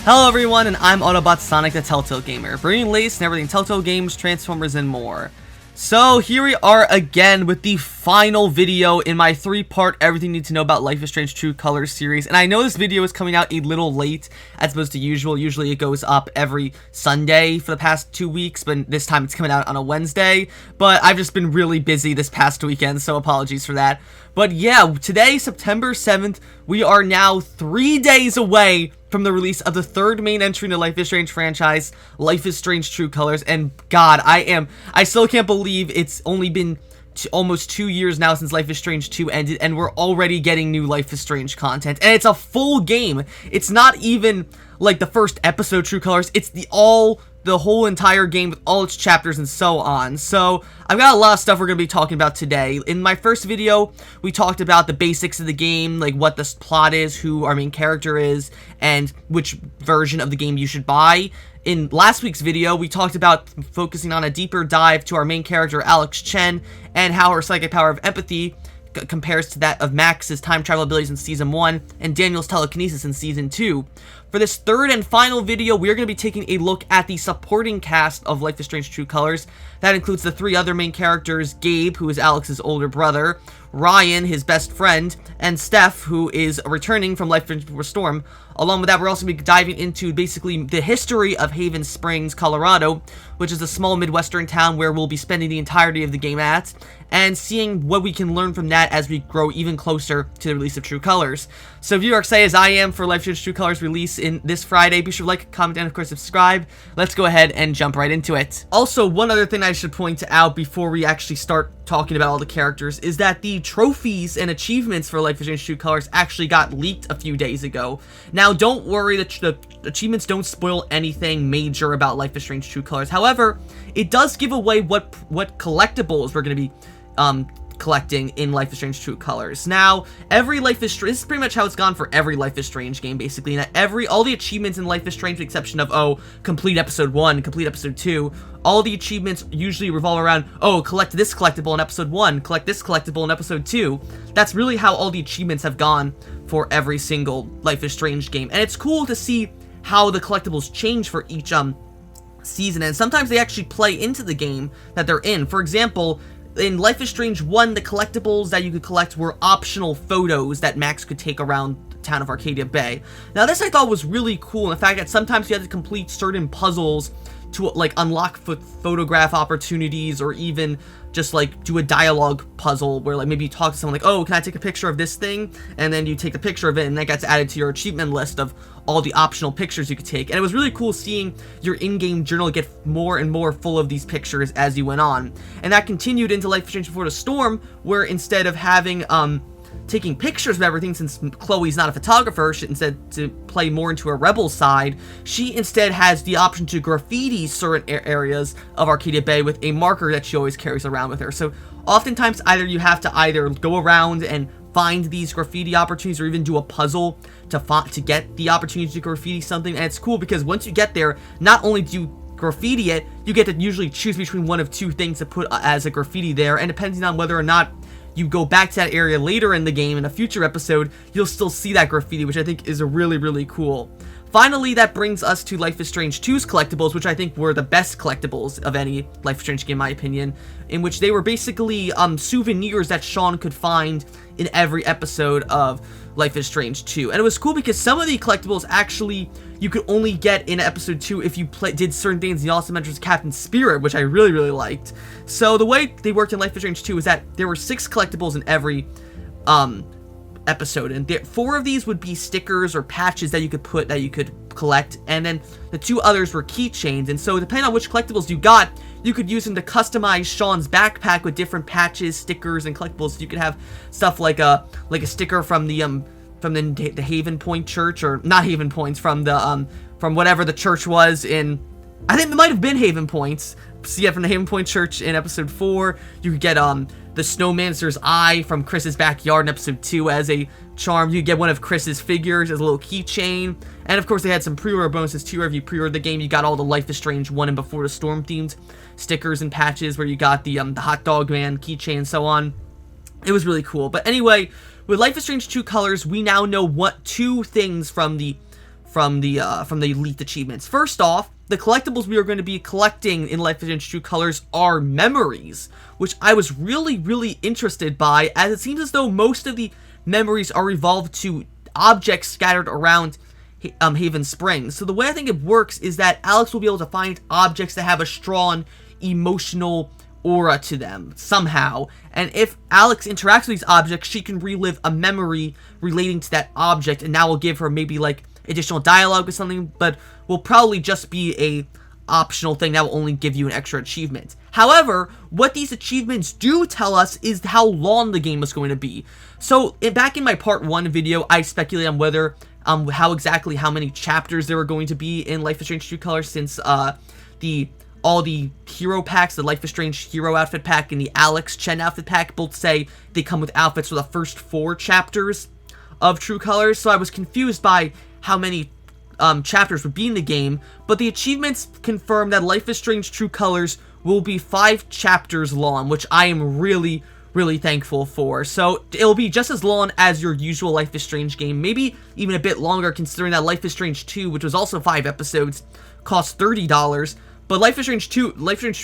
Hello everyone, and I'm Autobot Sonic the Telltale Gamer, bringing latest and everything Telltale games, Transformers, and more. So here we are again with the final video in my 3-part Everything You Need to Know About Life is Strange True Colors series. And I know this video is coming out a little late as opposed to usual. Usually it goes up every Sunday for the past 2 weeks, but this time it's coming out on a Wednesday. But I've just been really busy this past weekend, so apologies for that. But yeah, today, September 7th, we are now 3 days away from the release of the third main entry in the Life is Strange franchise, Life is Strange True Colors. And God, I still can't believe it's only been almost 2 years now since Life is Strange 2 ended, and we're already getting new Life is Strange content. And it's a full game. It's not even like the first episode True Colors, it's the whole entire game with all its chapters and so on. So I've got a lot of stuff we're going to be talking about today. In my first video, we talked about the basics of the game, like what the plot is, who our main character is, and which version of the game you should buy. In last week's video, we talked about focusing on a deeper dive to our main character, Alex Chen, and how her psychic power of empathy compares to that of Max's time travel abilities in Season 1 and Daniel's telekinesis in Season 2. For this third and final video, we are going to be taking a look at the supporting cast of Life is Strange True Colors. That includes the 3 other main characters, Gabe, who is Alex's older brother, Ryan, his best friend, and Steph, who is returning from Life is Strange Storm. Along with that, we're also going to be diving into basically the history of Haven Springs, Colorado, which is a small Midwestern town where we'll be spending the entirety of the game at, and seeing what we can learn from that as we grow even closer to the release of True Colors. So if you are excited as I am for Life is Strange True Colors release in this Friday, be sure to like, comment, and of course subscribe. Let's go ahead and jump right into it. Also, one other thing I should point out before we actually start talking about all the characters is that the trophies and achievements for Life is Strange True Colors actually got leaked a few days ago. Now, don't worry, the achievements don't spoil anything major about Life is Strange True Colors. However, it does give away what collectibles we're going to be collecting in Life is Strange True Colors. Now, every Life is Strange, this is pretty much how it's gone for every Life is Strange game, basically. And all the achievements in Life is Strange, with the exception of, complete episode 1, complete episode 2, all the achievements usually revolve around, collect this collectible in episode 1, collect this collectible in episode 2. That's really how all the achievements have gone for every single Life is Strange game. And it's cool to see how the collectibles change for each season, and sometimes they actually play into the game that they're in. For example, in Life is Strange 1, the collectibles that you could collect were optional photos that Max could take around the town of Arcadia Bay. Now, this I thought was really cool, and the fact that sometimes you had to complete certain puzzles to, like, unlock photograph opportunities, or even just, like, do a dialogue puzzle where, like, maybe you talk to someone like, can I take a picture of this thing? And then you take the picture of it, and that gets added to your achievement list of all the optional pictures you could take. And it was really cool seeing your in-game journal get more and more full of these pictures as you went on. And that continued into Life is Strange Before the Storm, where instead of having, taking pictures of everything, since Chloe's not a photographer, instead to play more into her rebel side, she instead has the option to graffiti certain areas of Arcadia Bay with a marker that she always carries around with her. So oftentimes you have to go around and find these graffiti opportunities, or even do a puzzle to get the opportunity to graffiti something. And it's cool because once you get there, not only do you graffiti it, you get to usually choose between one of 2 things to put as a graffiti there, and depending on whether or not you go back to that area later in the game in a future episode, you'll still see that graffiti, which I think is really, really cool. Finally, that brings us to Life is Strange 2's collectibles, which I think were the best collectibles of any Life is Strange game, in my opinion, in which they were basically souvenirs that Sean could find in every episode of Life is Strange 2. And it was cool because some of the collectibles actually you could only get in episode 2 if you did certain things in the Awesome Adventures of Captain Spirit, which I really, really liked. So the way they worked in Life is Strange 2 is that there were 6 collectibles in every episode, and 4 of these would be stickers or patches that you could collect, and then the 2 others were keychains. And so depending on which collectibles you got, you could use them to customize Sean's backpack with different patches, stickers, and collectibles. You could have stuff like a sticker from the Haven Point Church, or not Haven Points, from whatever the church was in, I think it might have been Haven Points. So yeah, from the Haven Point Church in episode 4, you could get the Snowmancer's eye from Chris's backyard in episode 2 as a charm. You get one of Chris's figures as a little keychain. And of course, they had some pre-order bonuses too. If you pre-ordered the game, you got all the Life is Strange 1 and Before the Storm themed stickers and patches, where you got the Hot Dog Man keychain and so on. It was really cool. But anyway, with Life is Strange 2 Colors, we now know 2 things from the from the elite achievements. First off, the collectibles we are going to be collecting in Life is Strange True Colors are memories, which I was really interested by, as it seems as though most of the memories are revolved to objects scattered around Haven Springs. So the way I think it works is that Alex will be able to find objects that have a strong emotional aura to them somehow, and if Alex interacts with these objects, she can relive a memory relating to that object, and that will give her maybe like additional dialogue or something, but will probably just be a optional thing that will only give you an extra achievement. However, what these achievements do tell us is how long the game is going to be. So back in my part 1 video, I speculated on whether how many chapters there were going to be in Life is Strange True Colors, since all the hero packs, the Life is Strange hero outfit pack and the Alex Chen outfit pack, both say they come with outfits for the first 4 chapters of True Colors. So I was confused by how many chapters would be in the game, but the achievements confirm that Life is Strange True Colors will be 5 chapters long, which I am really thankful for. So it'll be just as long as your usual Life is Strange game, maybe even a bit longer, considering that Life is Strange 2, which was also 5 episodes, cost $30, but Life is Strange True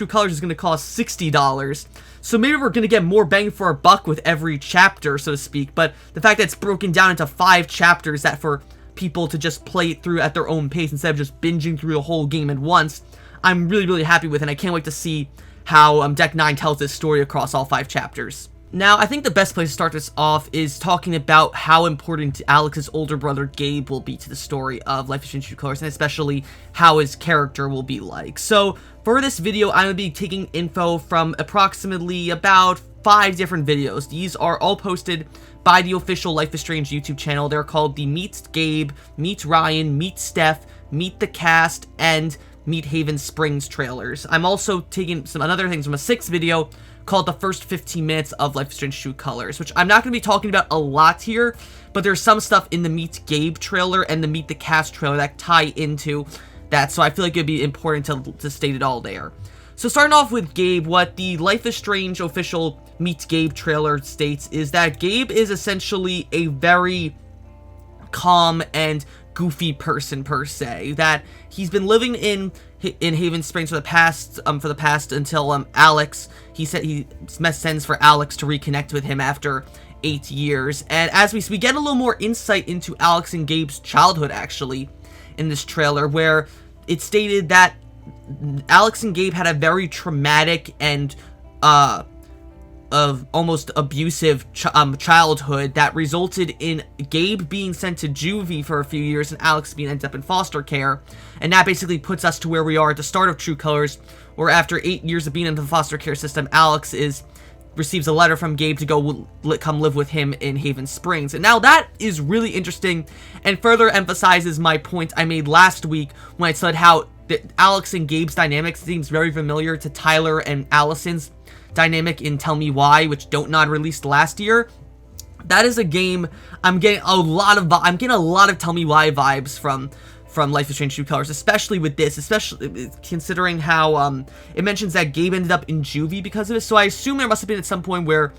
Colors is going to cost $60. So maybe we're going to get more bang for our buck with every chapter, so to speak, but the fact that it's broken down into 5 chapters that for people to just play it through at their own pace instead of just binging through the whole game at once, I'm really happy with, and I can't wait to see how Deck 9 tells this story across all 5 chapters. Now, I think the best place to start this off is talking about how important Alex's older brother Gabe will be to the story of Life is Strange True Colors, and especially how his character will be like. So, for this video, I'm going to be taking info from approximately about 5 different videos. These are all posted by the official Life is Strange YouTube channel. They're called the Meet Gabe, Meet Ryan, Meet Steph, Meet the Cast, and Meet Haven Springs trailers. I'm also taking some other things from a 6th video called the first 15 minutes of Life is Strange True Colors, which I'm not going to be talking about a lot here, but there's some stuff in the Meet Gabe trailer and the Meet the Cast trailer that tie into that, so I feel like it'd be important to state it all there. So starting off with Gabe, what the Life is Strange official Meet Gabe trailer states is that Gabe is essentially a very calm and goofy person per se, that he's been living in Haven Springs for the past until Alex, he said he sends for Alex to reconnect with him after 8 years. And as we get a little more insight into Alex and Gabe's childhood actually in this trailer, where it stated that Alex and Gabe had a very traumatic and almost abusive childhood that resulted in Gabe being sent to juvie for a few years and Alex ended up in foster care. And that basically puts us to where we are at the start of True Colors, where after 8 years of being in the foster care system, Alex receives a letter from Gabe to come live with him in Haven Springs. And now that is really interesting and further emphasizes my point I made last week when I said how Alex and Gabe's dynamic seems very familiar to Tyler and Allison's dynamic in Tell Me Why, which Don't Nod released last year. That is a game I'm getting a lot of Tell Me Why vibes from Life is Strange True Colors, especially with this, especially considering how it mentions that Gabe ended up in juvie because of it. So I assume there must have been at some point where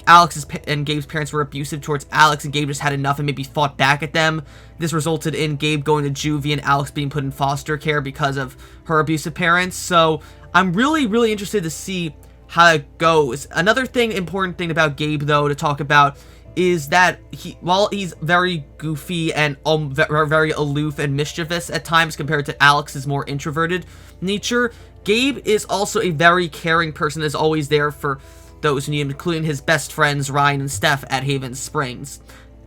Alex's and Gabe's parents were abusive towards Alex, and Gabe just had enough and maybe fought back at them. This resulted in Gabe going to juvie and Alex being put in foster care because of her abusive parents. So I'm really interested to see how it goes. Another important thing about Gabe, though, to talk about is that while he's very goofy and very aloof and mischievous at times compared to Alex's more introverted nature, Gabe is also a very caring person, is always there for those who need him, including his best friends Ryan and Steph at Haven Springs.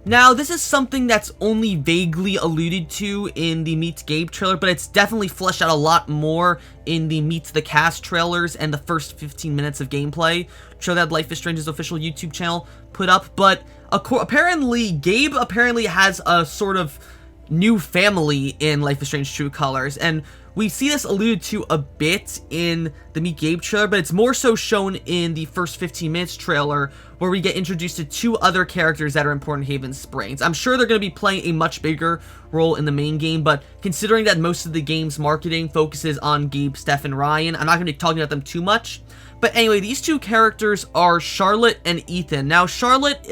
Now, this is something that's only vaguely alluded to in the Meet Gabe trailer, but it's definitely fleshed out a lot more in the Meet the Cast trailers and the first 15 minutes of gameplay trailer that Life is Strange's official YouTube channel put up. But apparently, Gabe has a sort of new family in Life is Strange True Colors, and we see this alluded to a bit in the Meet Gabe trailer, but it's more so shown in the first 15 minutes trailer, where we get introduced to 2 other characters that are important in Haven Springs. I'm sure they're going to be playing a much bigger role in the main game, but considering that most of the game's marketing focuses on Gabe, Steph, and Ryan, I'm not going to be talking about them too much. But anyway, these 2 characters are Charlotte and Ethan. Now, Charlotte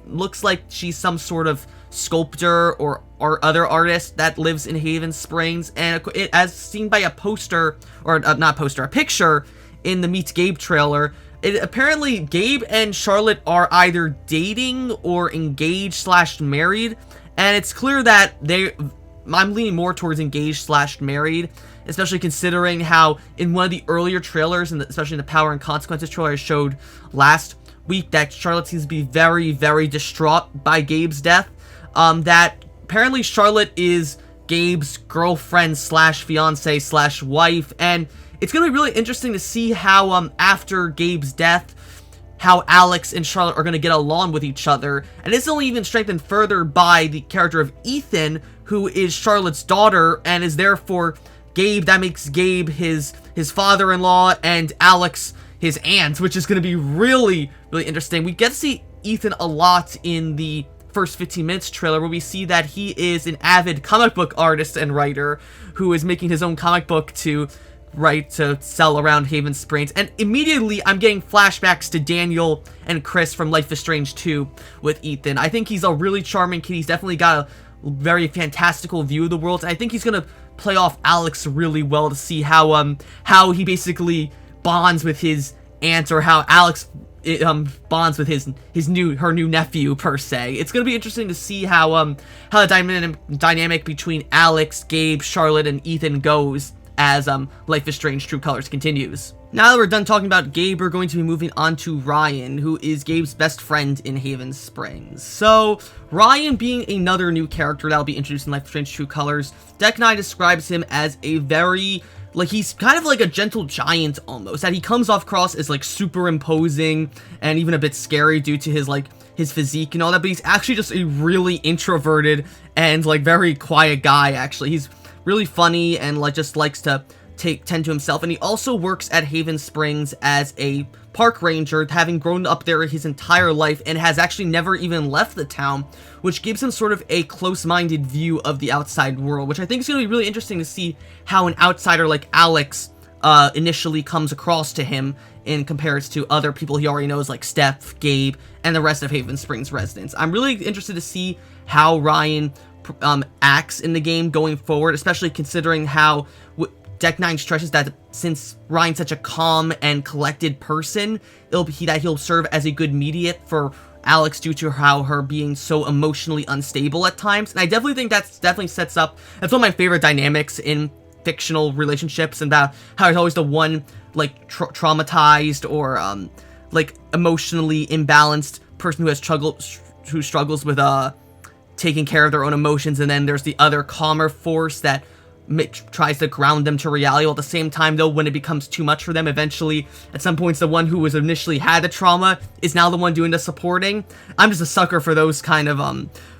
looks like she's some sort of sculptor or other artist that lives in Haven Springs, and as seen by a poster, or not poster, a picture in the Meet Gabe trailer, apparently Gabe and Charlotte are either dating or engaged slash married, and it's clear that I'm leaning more towards engaged slash married, especially considering how in one of the earlier trailers, and especially in the Power and Consequences trailer I showed last week, that Charlotte seems to be very, very distraught by Gabe's death. That apparently Charlotte is Gabe's girlfriend slash fiance slash wife, and it's going to be really interesting to see how, after Gabe's death, how Alex and Charlotte are going to get along with each other. And it's only even strengthened further by the character of Ethan, who is Charlotte's daughter, and is therefore Gabe. That makes Gabe his father-in-law, and Alex his aunt, which is going to be really, really interesting. We get to see Ethan a lot in the first 15 minutes trailer, where we see that he is an avid comic book artist and writer who is making his own comic book to sell around Haven Springs. And immediately I'm getting flashbacks to Daniel and Chris from Life is Strange 2 with Ethan. I think he's a really charming kid. He's definitely got a very fantastical view of the world, and I think he's gonna play off Alex really well to see how he basically bonds with his aunt, or how Alex bonds with her new nephew per se. It's gonna be interesting to see how the dynamic between Alex, Gabe, Charlotte, and Ethan goes as Life is Strange True Colors continues. Now that we're done talking about Gabe, we're going to be moving on to Ryan, who is Gabe's best friend in Haven Springs. So, Ryan being another new character that'll be introduced in Life is Strange True Colors, Deck 9 describes him as a very, he's kind of like a gentle giant almost, that he comes off across as super imposing and even a bit scary due to his physique and all that, but he's actually just a really introverted and very quiet guy. Actually, he's really funny and just likes to tend to himself, and he also works at Haven Springs as a park ranger, having grown up there his entire life, and has actually never even left the town, which gives him sort of a close-minded view of the outside world, which I think is going to be really interesting to see how an outsider like Alex initially comes across to him in comparison to other people he already knows, like Steph, Gabe, and the rest of Haven Springs residents. I'm really interested to see how Ryan acts in the game going forward, especially considering how Deck 9 stresses that since Ryan's such a calm and collected person, he'll serve as a good mediator for Alex due to her being so emotionally unstable at times. And I definitely think that's sets up, that's one of my favorite dynamics in fictional relationships, and about how it's always the one traumatized or emotionally imbalanced person who struggles with taking care of their own emotions, and then there's the other calmer force that tries to ground them to reality. While at the same time, though, when it becomes too much for them, eventually at some points the one who was initially had the trauma is now the one doing the supporting. I'm just a sucker for those kind of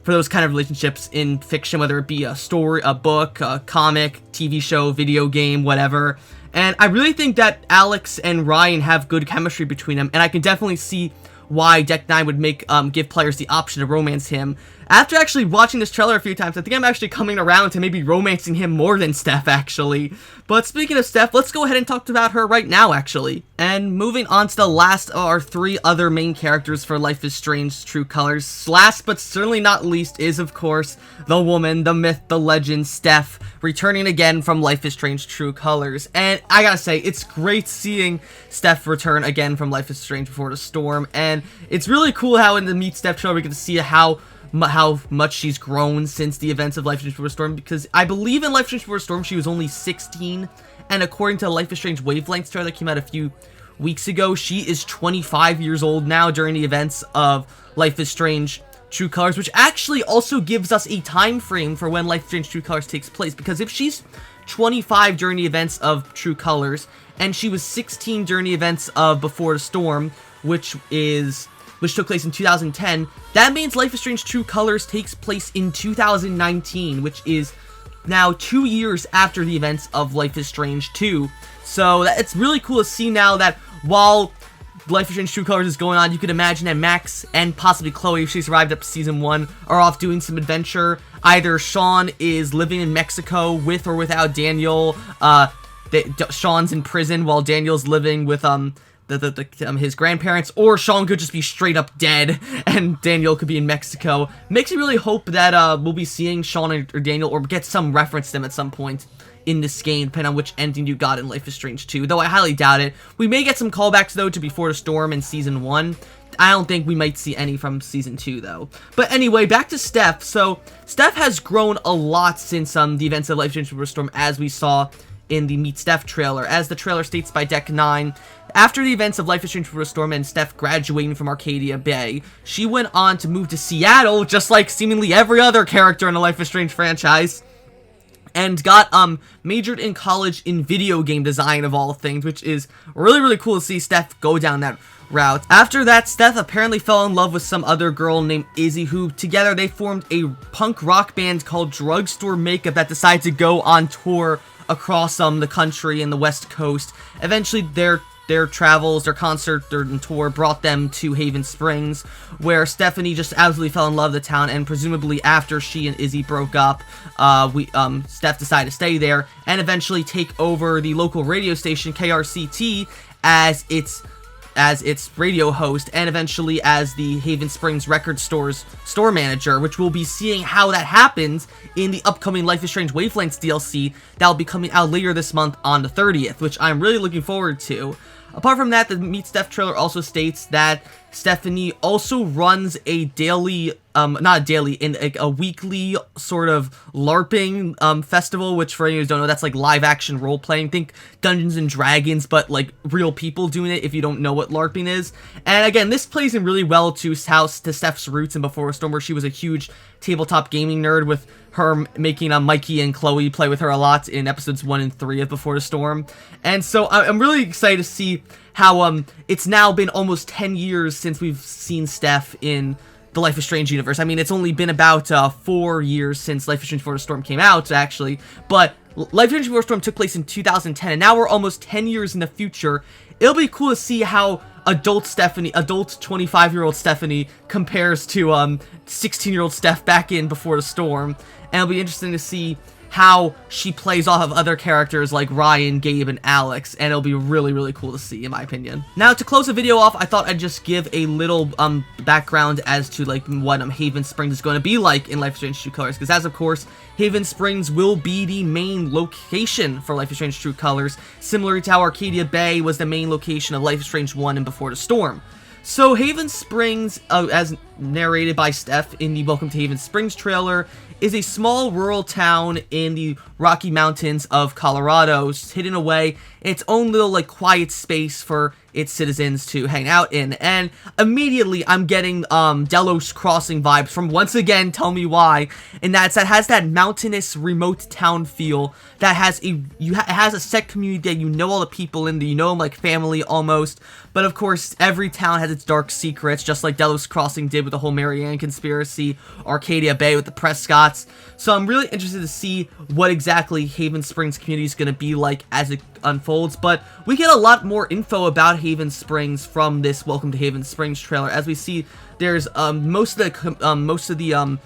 relationships in fiction, whether it be a story, a book, a comic, TV show, video game, whatever. And I really think that Alex and Ryan have good chemistry between them, and I can definitely see why Deck 9 would give players the option to romance him. After actually watching this trailer a few times, I think I'm actually coming around to maybe romancing him more than Steph, actually. But speaking of Steph, let's go ahead and talk about her right now, actually. And moving on to the last of our three other main characters for Life is Strange True Colors. Last but certainly not least is, of course, the woman, the myth, the legend, Steph, returning again from Life is Strange True Colors. And I gotta say, it's great seeing Steph return again from Life is Strange Before the Storm. And it's really cool how in the Meet Steph trailer we get to see how much she's grown since the events of Life is Strange Before the Storm, because I believe in Life is Strange Before the Storm she was only 16, and according to Life is Strange Wavelengths trailer that came out a few weeks ago, she is 25 years old now during the events of Life is Strange True Colors, which actually also gives us a time frame for when Life is Strange True Colors takes place, because if she's 25 during the events of True Colors, and she was 16 during the events of Before the Storm, which took place in 2010, that means Life is Strange True Colors takes place in 2019, which is now 2 years after the events of Life is Strange 2. So it's really cool to see now that while Life is Strange True Colors is going on, you could imagine that Max and possibly Chloe, if she's arrived up to Season 1, are off doing some adventure. Either Sean is living in Mexico with or without Daniel. Sean's in prison while Daniel's living with his grandparents, or Sean could just be straight up dead and Daniel could be in Mexico. Makes me really hope that we'll be seeing Sean or Daniel, or get some reference to them at some point in this game, depending on which ending you got in Life is Strange 2, though I highly doubt it. We may get some callbacks, though, to Before the Storm in Season 1. I don't think we might see any from Season 2, though. But anyway, back to Steph. So, Steph has grown a lot since the events of Life is Strange Before the Storm, as we saw in the Meet Steph trailer. As the trailer states by Deck 9, after the events of Life is Strange Before the Storm and Steph graduating from Arcadia Bay, she went on to move to Seattle, just like seemingly every other character in the Life is Strange franchise, and got majored in college in video game design, of all things, which is really, really cool to see Steph go down that route. After that, Steph apparently fell in love with some other girl named Izzy, who together they formed a punk rock band called Drugstore Makeup that decided to go on tour across the country and the West Coast. Eventually, their travels, their concert, their tour brought them to Haven Springs, where Stephanie just absolutely fell in love with the town, and presumably after she and Izzy broke up, Steph decided to stay there and eventually take over the local radio station KRCT as its radio host, and eventually as the Haven Springs Record Store's store manager, which we'll be seeing how that happens in the upcoming Life is Strange Wavelengths DLC that will be coming out later this month on the 30th, which I'm really looking forward to. Apart from that, the Meet Steph trailer also states that Stephanie also runs a daily, not a daily, in a weekly sort of LARPing festival, which for any who don't know, that's like live action role playing. Think Dungeons and Dragons, but like real people doing it if you don't know what LARPing is. And again, this plays in really well to Steph's roots in Before the Storm, where she was a huge tabletop gaming nerd, with her making Mikey and Chloe play with her a lot in episodes 1 and 3 of Before the Storm. And so I'm really excited to see how it's now been almost 10 years since we've seen Steph in the Life is Strange universe. I mean, it's only been about 4 years since Life is Strange Before the Storm came out, actually, but Life is Strange Before the Storm took place in 2010, and now we're almost 10 years in the future. It'll be cool to see how adult 25-year-old Stephanie compares to 16-year-old Steph back in Before the Storm, and it'll be interesting to see how she plays off of other characters like Ryan, Gabe, and Alex, and it'll be really, really cool to see, in my opinion. Now, to close the video off, I thought I'd just give a little background as to like what Haven Springs is going to be like in Life is Strange True Colors, because as of course, Haven Springs will be the main location for Life is Strange True Colors, similar to how Arcadia Bay was the main location of Life is Strange 1 and Before the Storm. So Haven Springs, as narrated by Steph in the Welcome to Haven Springs trailer, is a small rural town in the Rocky Mountains of Colorado, hidden away in its own little like quiet space for its citizens to hang out in. And immediately I'm getting Delos Crossing vibes from, once again, Tell Me Why, and that has that mountainous remote town feel that has a set community that you know all the people in, that you know them like family almost. But of course, every town has its dark secrets, just like Delos Crossing did with the whole Marianne conspiracy, Arcadia Bay with the Prescotts. So I'm really interested to see what exactly Haven Springs community is going to be like as it unfolds. But we get a lot more info about Haven Springs from this Welcome to Haven Springs trailer. As we see, there's most of the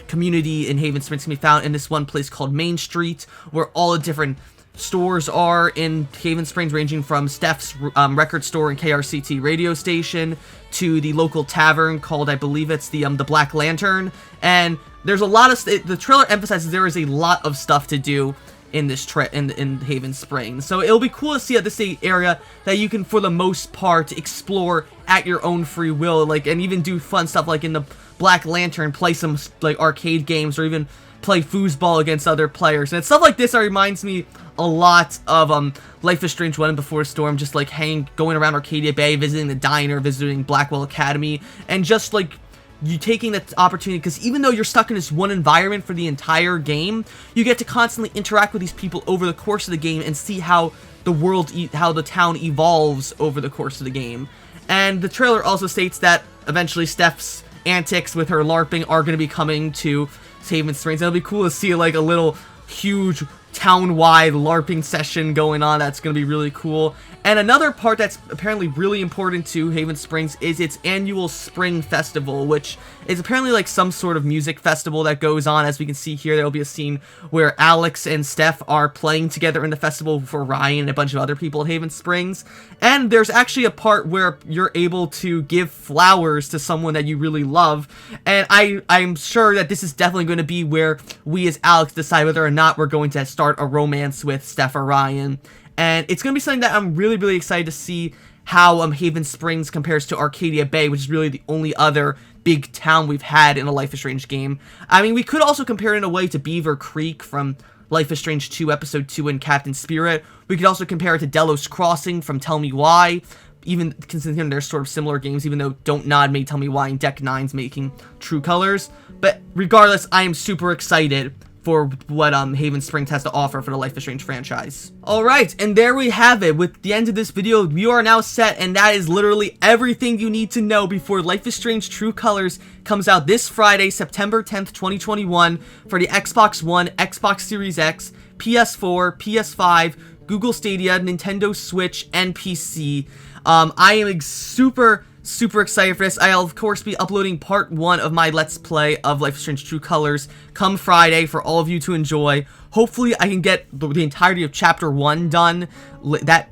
community in Haven Springs can be found in this one place called Main Street, where all the different stores are in Haven Springs, ranging from Steph's record store and KRCT radio station to the local tavern called, I believe it's the Black Lantern. And there's a lot of the trailer emphasizes there is a lot of stuff to do in this in Haven Springs. So it'll be cool to see at this area that you can, for the most part, explore at your own free will, like, and even do fun stuff like in the Black Lantern, play some like arcade games, or even play foosball against other players. And it's stuff like this that reminds me a lot of Life is Strange 1 and Before the Storm, just like going around Arcadia Bay, visiting the diner, visiting Blackwell Academy, and just like you taking that opportunity, because even though you're stuck in this one environment for the entire game, you get to constantly interact with these people over the course of the game and see how the town evolves over the course of the game. And the trailer also states that eventually Steph's antics with her LARPing are going to be coming to Haven Springs. It'll be cool to see like a little huge town-wide LARPing session going on that's going to be really cool. And another part that's apparently really important to Haven Springs is its annual Spring Festival, which is apparently like some sort of music festival that goes on. As we can see here, there will be a scene where Alex and Steph are playing together in the festival for Ryan and a bunch of other people at Haven Springs. And there's actually a part where you're able to give flowers to someone that you really love. And I'm sure that this is definitely going to be where we as Alex decide whether or not we're going to start a romance with Steph or Ryan. And it's going to be something that I'm really, really excited to see how Haven Springs compares to Arcadia Bay, which is really the only other big town we've had in a Life is Strange game. I mean, we could also compare it in a way to Beaver Creek from Life is Strange 2, Episode 2 and Captain Spirit. We could also compare it to Delos Crossing from Tell Me Why, even considering they're sort of similar games, even though Don't Nod made Tell Me Why and Deck 9's making True Colors. But regardless, I am super excited for what Haven Springs has to offer for the Life is Strange franchise. Alright, and there we have it. With the end of this video, you are now set, and that is literally everything you need to know before Life is Strange True Colors comes out this Friday, September 10th, 2021, for the Xbox One, Xbox Series X, PS4, PS5, Google Stadia, Nintendo Switch, and PC. I am super excited for this. I'll of course be uploading part 1 of my Let's Play of Life is Strange True Colors come Friday for all of you to enjoy. Hopefully I can get the entirety of Chapter 1 done that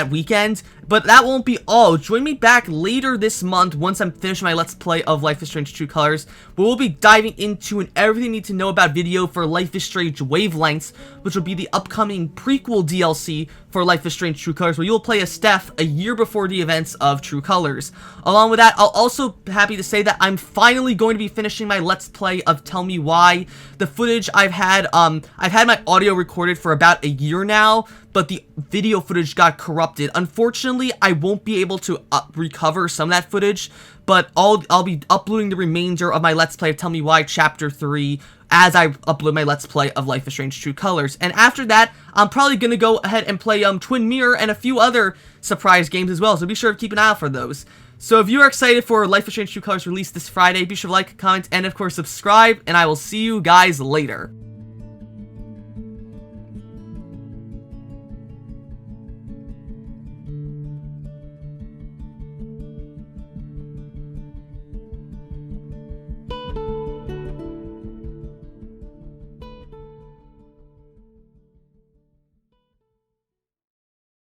weekend, but that won't be all. Join me back later this month once I'm finished my Let's Play of Life is Strange True Colors, where we'll be diving into an everything you need to know about video for Life is Strange Wavelengths, which will be the upcoming prequel DLC for Life is Strange True Colors, where you'll play as Steph a year before the events of True Colors. Along with that, I'll also be happy to say that I'm finally going to be finishing my Let's Play of Tell Me Why. The footage I've had my audio recorded for about a year now, but the video footage got corrupted. Unfortunately, I won't be able to recover some of that footage, but I'll be uploading the remainder of my Let's Play of Tell Me Why Chapter 3 as I upload my Let's Play of Life is Strange True Colors. And after that, I'm probably going to go ahead and play Twin Mirror and a few other surprise games as well, so be sure to keep an eye out for those. So if you are excited for Life is Strange True Colors release this Friday, be sure to like, comment, and of course subscribe, and I will see you guys later.